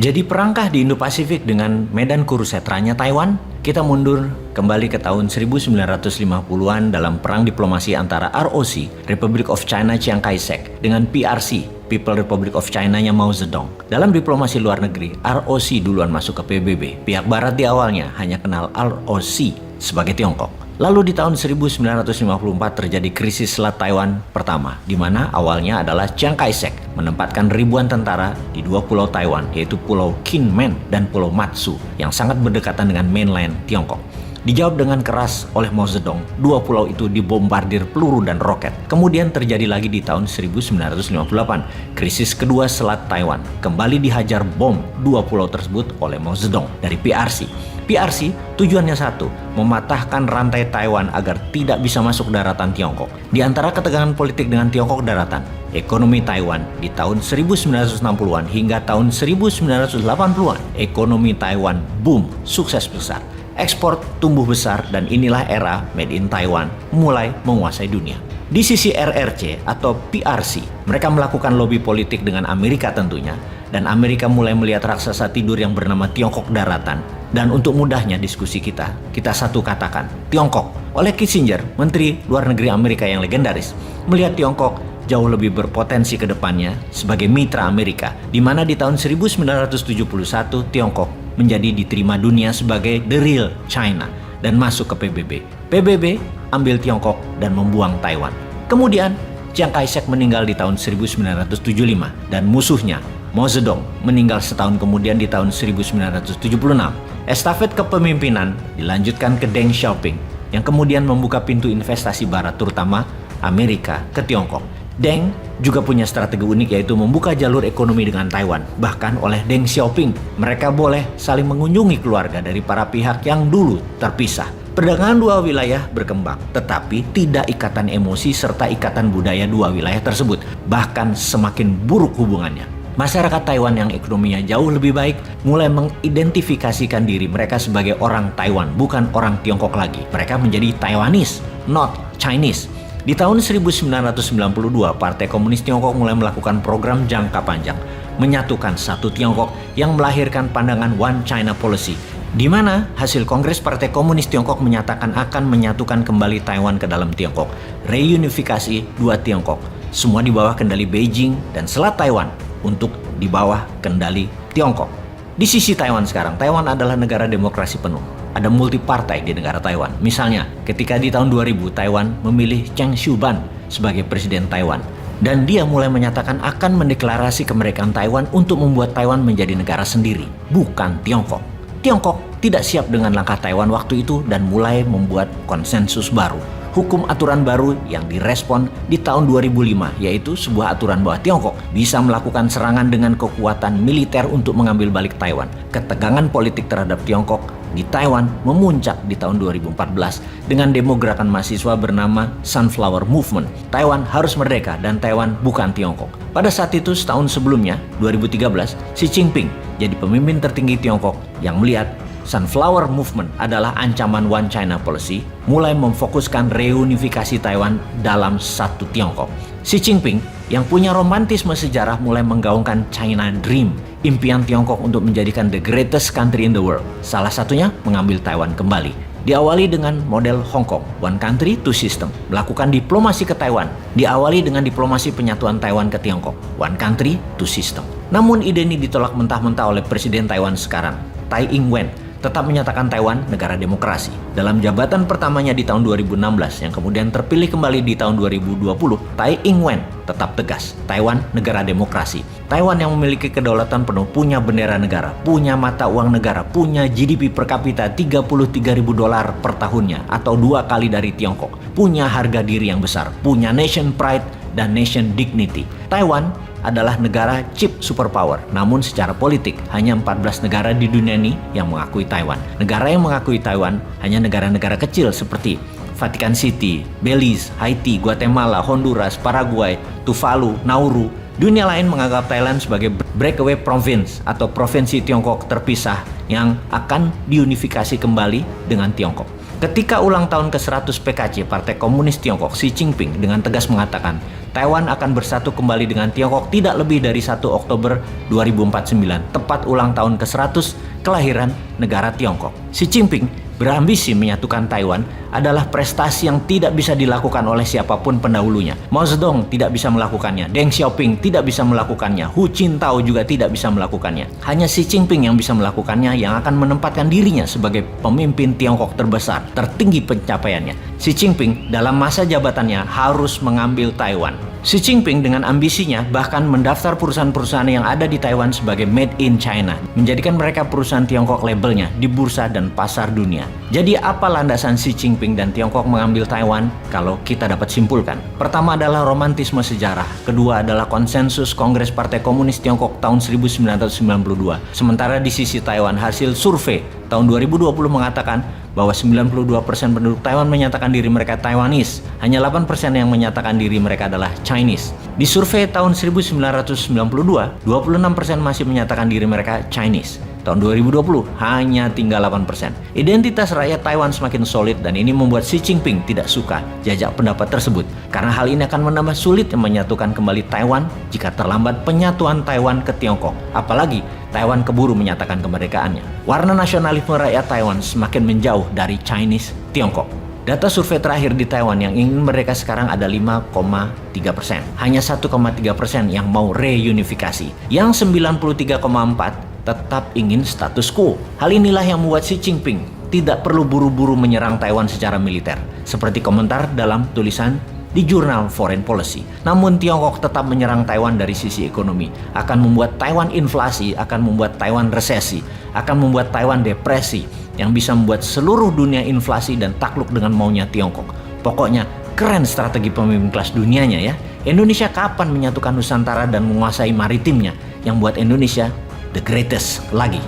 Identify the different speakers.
Speaker 1: Jadi perangkah di Indo-Pasifik dengan medan kurusetranya Taiwan, kita mundur kembali ke tahun 1950-an dalam perang diplomasi antara ROC, Republic of China Chiang Kai-shek, dengan PRC, People Republic of China-nya Mao Zedong. Dalam diplomasi luar negeri, ROC duluan masuk ke PBB. Pihak Barat di awalnya hanya kenal ROC sebagai Tiongkok. Lalu di tahun 1954 terjadi krisis Selat Taiwan pertama, di mana awalnya adalah Chiang Kai-shek menempatkan ribuan tentara di dua pulau Taiwan, yaitu Pulau Kinmen dan Pulau Matsu, yang sangat berdekatan dengan mainland Tiongkok. Dijawab dengan keras oleh Mao Zedong, dua pulau itu dibombardir peluru dan roket. Kemudian terjadi lagi di tahun 1958, krisis kedua Selat Taiwan. Kembali dihajar bom dua pulau tersebut oleh Mao Zedong dari PRC. PRC tujuannya satu, mematahkan rantai Taiwan agar tidak bisa masuk daratan Tiongkok. Di antara ketegangan politik dengan Tiongkok daratan, ekonomi Taiwan di tahun 1960-an hingga tahun 1980-an, ekonomi Taiwan boom, sukses besar. Ekspor tumbuh besar dan inilah era Made in Taiwan mulai menguasai dunia. Di sisi RRC atau PRC, mereka melakukan lobby politik dengan Amerika tentunya, dan Amerika mulai melihat raksasa tidur yang bernama Tiongkok daratan. Dan untuk mudahnya diskusi kita satu katakan, Tiongkok. Oleh Kissinger, Menteri Luar Negeri Amerika yang legendaris, melihat Tiongkok jauh lebih berpotensi ke depannya sebagai mitra Amerika, di mana di tahun 1971 Tiongkok menjadi diterima dunia sebagai the real China dan masuk ke PBB. PBB ambil Tiongkok dan membuang Taiwan. Kemudian Chiang Kai-shek meninggal di tahun 1975 dan musuhnya Mao Zedong meninggal setahun kemudian di tahun 1976. Estafet kepemimpinan dilanjutkan ke Deng Xiaoping yang kemudian membuka pintu investasi barat terutama Amerika ke Tiongkok. Deng juga punya strategi unik, yaitu membuka jalur ekonomi dengan Taiwan. Bahkan oleh Deng Xiaoping, mereka boleh saling mengunjungi keluarga dari para pihak yang dulu terpisah. Perdagangan dua wilayah berkembang, tetapi tidak ikatan emosi serta ikatan budaya dua wilayah tersebut. Bahkan semakin buruk hubungannya. Masyarakat Taiwan yang ekonominya jauh lebih baik mulai mengidentifikasikan diri mereka sebagai orang Taiwan, bukan orang Tiongkok lagi. Mereka menjadi Taiwanese, not Chinese. Di tahun 1992, Partai Komunis Tiongkok mulai melakukan program jangka panjang, menyatukan satu Tiongkok yang melahirkan pandangan One China Policy, di mana hasil Kongres Partai Komunis Tiongkok menyatakan akan menyatukan kembali Taiwan ke dalam Tiongkok, reunifikasi dua Tiongkok, semua di bawah kendali Beijing dan Selat Taiwan untuk di bawah kendali Tiongkok. Di sisi Taiwan sekarang, Taiwan adalah negara demokrasi penuh. Ada multipartai di negara Taiwan. Misalnya, ketika di tahun 2000 Taiwan memilih Cheng Shu-ban sebagai presiden Taiwan. Dan dia mulai menyatakan akan mendeklarasi kemerdekaan Taiwan untuk membuat Taiwan menjadi negara sendiri, bukan Tiongkok. Tiongkok tidak siap dengan langkah Taiwan waktu itu dan mulai membuat konsensus baru. Hukum aturan baru yang direspon di tahun 2005, yaitu sebuah aturan bahwa Tiongkok bisa melakukan serangan dengan kekuatan militer untuk mengambil balik Taiwan. Ketegangan politik terhadap Tiongkok di Taiwan memuncak di tahun 2014 dengan demo gerakan mahasiswa bernama Sunflower Movement. Taiwan harus merdeka dan Taiwan bukan Tiongkok. Pada saat itu, setahun sebelumnya, 2013, Xi Jinping jadi pemimpin tertinggi Tiongkok yang melihat Sunflower Movement adalah ancaman One China Policy, mulai memfokuskan reunifikasi Taiwan dalam satu Tiongkok. Xi Jinping yang punya romantisme sejarah mulai menggaungkan China Dream, impian Tiongkok untuk menjadikan the greatest country in the world. Salah satunya mengambil Taiwan kembali. Diawali dengan model Hong Kong, One Country, Two System. Melakukan diplomasi ke Taiwan, diawali dengan diplomasi penyatuan Taiwan ke Tiongkok, One Country, Two System. Namun ide ini ditolak mentah-mentah oleh Presiden Taiwan sekarang, Tsai Ing-wen, tetap menyatakan Taiwan negara demokrasi. Dalam jabatan pertamanya di tahun 2016 yang kemudian terpilih kembali di tahun 2020, Tsai Ing-wen tetap tegas, Taiwan negara demokrasi. Taiwan yang memiliki kedaulatan penuh, punya bendera negara, punya mata uang negara, punya GDP per kapita $33.000 per tahunnya atau 2 kali dari Tiongkok, punya harga diri yang besar, punya nation pride dan nation dignity. Taiwan adalah negara cheap superpower, namun secara politik hanya 14 negara di dunia ini yang mengakui Taiwan. Negara yang mengakui Taiwan hanya negara-negara kecil seperti Vatican City, Belize, Haiti, Guatemala, Honduras, Paraguay, Tuvalu, Nauru. Dunia lain menganggap Thailand sebagai breakaway province atau provinsi Tiongkok terpisah yang akan diunifikasi kembali dengan Tiongkok. Ketika ulang tahun ke-100 PKC Partai Komunis Tiongkok, Xi Jinping dengan tegas mengatakan Taiwan akan bersatu kembali dengan Tiongkok tidak lebih dari 1 Oktober 2049, tepat ulang tahun ke-100 kelahiran negara Tiongkok. Xi Jinping berambisi menyatukan Taiwan adalah prestasi yang tidak bisa dilakukan oleh siapapun pendahulunya. Mao Zedong tidak bisa melakukannya, Deng Xiaoping tidak bisa melakukannya, Hu Jintao juga tidak bisa melakukannya. Hanya Xi Jinping yang bisa melakukannya, yang akan menempatkan dirinya sebagai pemimpin Tiongkok terbesar, tertinggi pencapaiannya. Xi Jinping dalam masa jabatannya harus mengambil Taiwan. Xi Jinping dengan ambisinya bahkan mendaftar perusahaan-perusahaan yang ada di Taiwan sebagai made in China, menjadikan mereka perusahaan Tiongkok labelnya di bursa dan pasar dunia. Jadi apa landasan Xi Jinping dan Tiongkok mengambil Taiwan? Kalau kita dapat simpulkan, pertama adalah romantisme sejarah, kedua adalah konsensus Kongres Partai Komunis Tiongkok tahun 1992. Sementara di sisi Taiwan, hasil survei tahun 2020 mengatakan bahwa 92% penduduk Taiwan menyatakan diri mereka Taiwanese, hanya 8% yang menyatakan diri mereka adalah Chinese. Di survei tahun 1992, 26% masih menyatakan diri mereka Chinese. Tahun 2020 hanya tinggal 8%. Identitas rakyat Taiwan semakin solid dan ini membuat Xi Jinping tidak suka jajak pendapat tersebut. Karena hal ini akan menambah sulit menyatukan kembali Taiwan jika terlambat penyatuan Taiwan ke Tiongkok. Apalagi Taiwan keburu menyatakan kemerdekaannya. Warna nasionalisme rakyat Taiwan semakin menjauh dari Chinese Tiongkok. Data survei terakhir di Taiwan yang ingin merdeka sekarang ada 5,3%. Hanya 1,3% yang mau reunifikasi. Yang 93,4% tetap ingin status quo. Hal inilah yang membuat Xi Jinping tidak perlu buru-buru menyerang Taiwan secara militer, seperti komentar dalam tulisan di jurnal Foreign Policy. Namun Tiongkok tetap menyerang Taiwan dari sisi ekonomi, akan membuat Taiwan inflasi, akan membuat Taiwan resesi, akan membuat Taiwan depresi, yang bisa membuat seluruh dunia inflasi dan takluk dengan maunya Tiongkok. Pokoknya keren strategi pemimpin kelas dunianya ya. Indonesia kapan menyatukan Nusantara dan menguasai maritimnya yang buat Indonesia the greatest lagi?